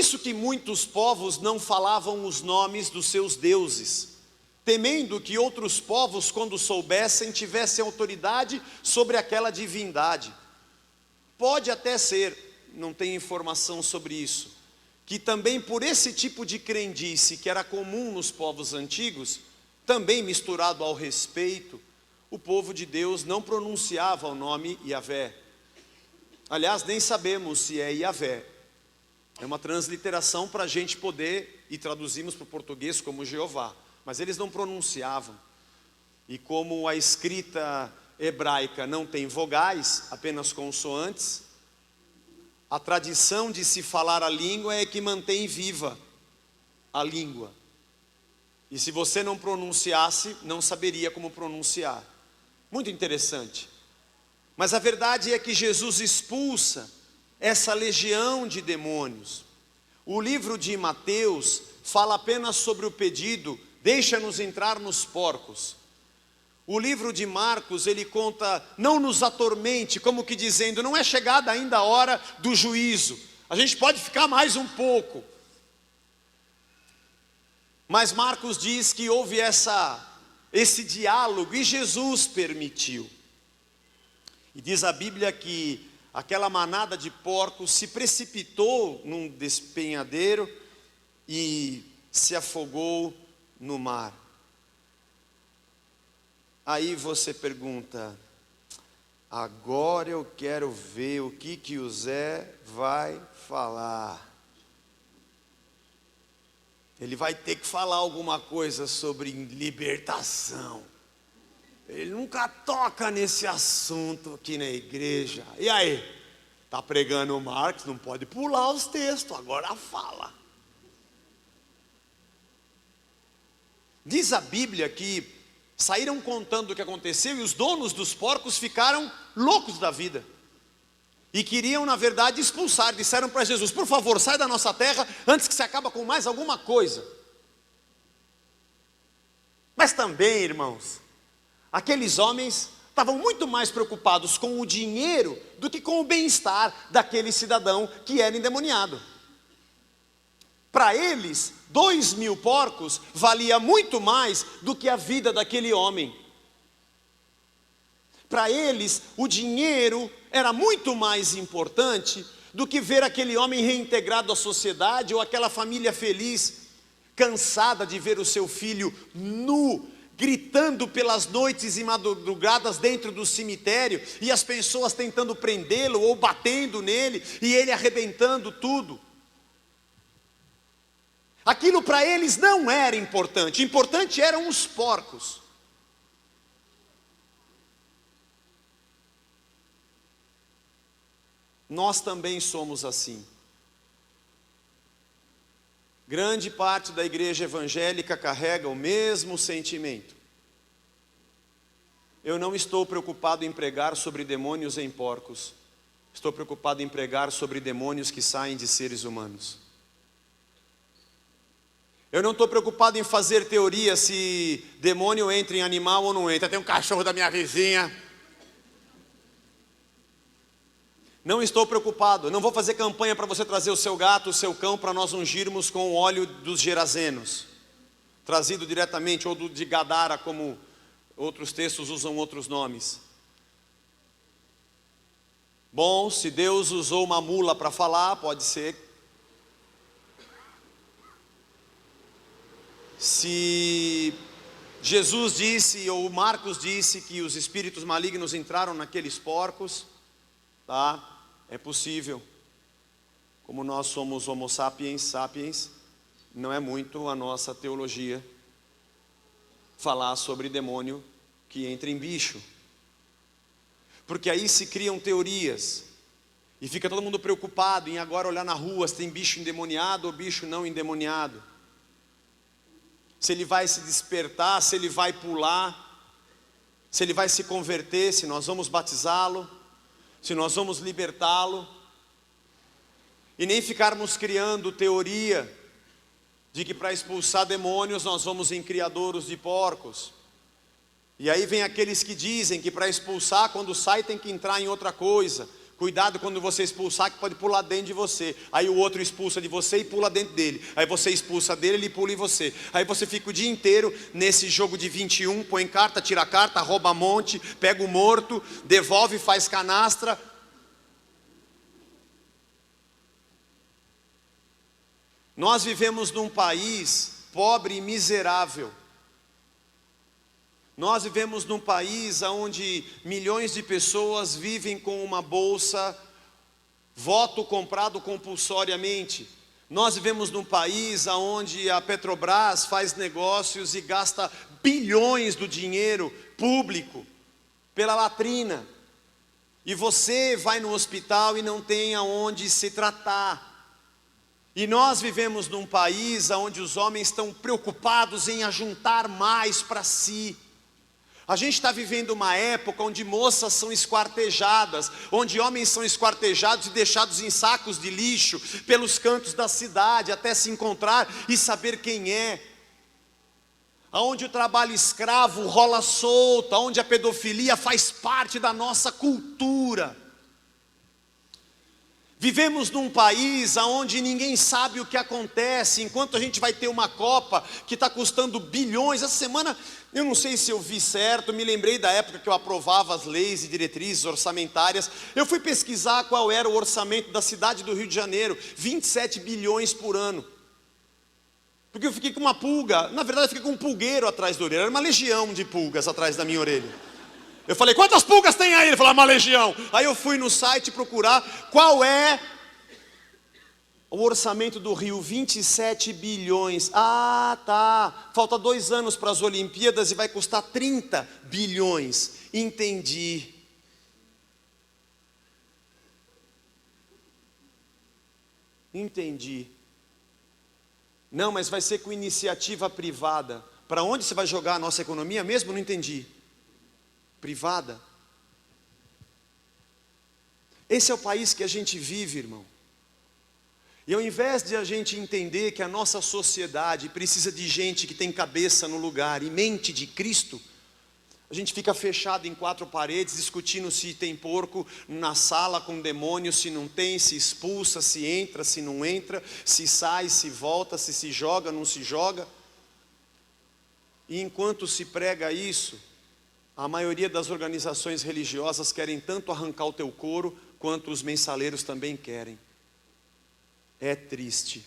isso que muitos povos não falavam os nomes dos seus deuses, temendo que outros povos, quando soubessem, tivessem autoridade sobre aquela divindade. Pode até ser, não tenho informação sobre isso, que também por esse tipo de crendice que era comum nos povos antigos, também misturado ao respeito, o povo de Deus não pronunciava o nome Yahvé. Aliás, nem sabemos se é Yahvé. É uma transliteração para a gente poder, e traduzimos para o português como Jeová. Mas eles não pronunciavam. E como a escrita hebraica não tem vogais, apenas consoantes, a tradição de se falar a língua é que mantém viva a língua. E se você não pronunciasse, não saberia como pronunciar. Muito interessante. Mas a verdade é que Jesus expulsa essa legião de demônios. O livro de Mateus fala apenas sobre o pedido: deixa-nos entrar nos porcos. O livro de Marcos, ele conta: não nos atormente, como que dizendo, não é chegada ainda a hora do juízo, a gente pode ficar mais um pouco. Mas Marcos diz que houve esse diálogo e Jesus permitiu. E diz a Bíblia que aquela manada de porcos se precipitou num despenhadeiro e se afogou no mar. Aí você pergunta: agora eu quero ver o que o Zé vai falar. Ele vai ter que falar alguma coisa sobre libertação. Ele nunca toca nesse assunto aqui na igreja. E aí? Está pregando o Marcos, não pode pular os textos, agora fala. Diz a Bíblia que saíram contando o que aconteceu e os donos dos porcos ficaram loucos da vida. E queriam, na verdade, expulsar. Disseram para Jesus: por favor, sai da nossa terra antes que se acabe com mais alguma coisa. Mas também, irmãos, aqueles homens estavam muito mais preocupados com o dinheiro do que com o bem-estar daquele cidadão que era endemoniado. Para eles, 2.000 porcos valia muito mais do que a vida daquele homem. Para eles, o dinheiro era muito mais importante do que ver aquele homem reintegrado à sociedade, ou aquela família feliz, cansada de ver o seu filho nu, gritando pelas noites e madrugadas dentro do cemitério, e as pessoas tentando prendê-lo ou batendo nele, e ele arrebentando tudo. Aquilo para eles não era importante, importante eram os porcos. Nós também somos assim. Grande parte da igreja evangélica carrega o mesmo sentimento. Eu não estou preocupado em pregar sobre demônios em porcos. Estou preocupado em pregar sobre demônios que saem de seres humanos. Eu não estou preocupado em fazer teoria se demônio entra em animal ou não entra. Tem um cachorro da minha vizinha. Não estou preocupado, não vou fazer campanha para você trazer o seu gato, o seu cão, para nós ungirmos com o óleo dos gerazenos, trazido diretamente, ou de Gadara, como outros textos usam outros nomes. Bom, se Deus usou uma mula para falar, pode ser. Se Jesus disse, ou Marcos disse, que os espíritos malignos entraram naqueles porcos, tá? É possível. Como nós somos homo sapiens, não é muito a nossa teologia falar sobre demônio que entra em bicho. Porque aí se criam teorias, e fica todo mundo preocupado em agora olhar na rua se tem bicho endemoniado ou bicho não endemoniado. Se ele vai se despertar, se ele vai pular, se ele vai se converter, se nós vamos batizá-lo, se nós vamos libertá-lo. E nem ficarmos criando teoria de que para expulsar demônios nós vamos em criadouros de porcos. E aí vem aqueles que dizem que para expulsar, quando sai tem que entrar em outra coisa. Cuidado quando você expulsar, que pode pular dentro de você. Aí o outro expulsa de você e pula dentro dele. Aí você expulsa dele, ele pula em você. Aí você fica o dia inteiro nesse jogo de 21, põe carta, tira carta, rouba monte, pega o morto, devolve, faz canastra. Nós vivemos num país pobre e miserável. Nós vivemos num país onde milhões de pessoas vivem com uma bolsa, voto comprado compulsoriamente. Nós vivemos num país onde a Petrobras faz negócios e gasta bilhões do dinheiro público pela latrina. E você vai no hospital e não tem aonde se tratar. E nós vivemos num país onde os homens estão preocupados em ajuntar mais para si. A gente está vivendo uma época onde moças são esquartejadas, onde homens são esquartejados e deixados em sacos de lixo pelos cantos da cidade, até se encontrar e saber quem é. Onde o trabalho escravo rola solto, onde a pedofilia faz parte da nossa cultura. Vivemos num país onde ninguém sabe o que acontece, enquanto a gente vai ter uma Copa que está custando bilhões. Essa semana, eu não sei se eu vi certo, me lembrei da época que eu aprovava as leis e diretrizes orçamentárias. Eu fui pesquisar qual era o orçamento da cidade do Rio de Janeiro, 27 bilhões por ano. Porque eu fiquei com uma pulga, na verdade eu fiquei com um pulgueiro atrás da orelha, era uma legião de pulgas atrás da minha orelha. Eu falei, quantas pulgas tem aí? Ele falou, uma legião. Aí eu fui no site procurar qual é o orçamento do Rio, 27 bilhões. Ah, tá, falta 2 anos para as Olimpíadas e vai custar 30 bilhões. Entendi. Entendi. Não, mas vai ser com iniciativa privada. Para onde você vai jogar a nossa economia mesmo? Não entendi. Privada. Esse é o país que a gente vive, irmão. E ao invés de a gente entender que a nossa sociedade precisa de gente que tem cabeça no lugar e mente de Cristo, a gente fica fechado em 4 paredes, discutindo se tem porco na sala com demônio, se não tem, se expulsa, se entra, se não entra, se sai, se volta, se joga, não se joga. E enquanto se prega isso, a maioria das organizações religiosas querem tanto arrancar o teu couro, quanto os mensaleiros também querem. É triste.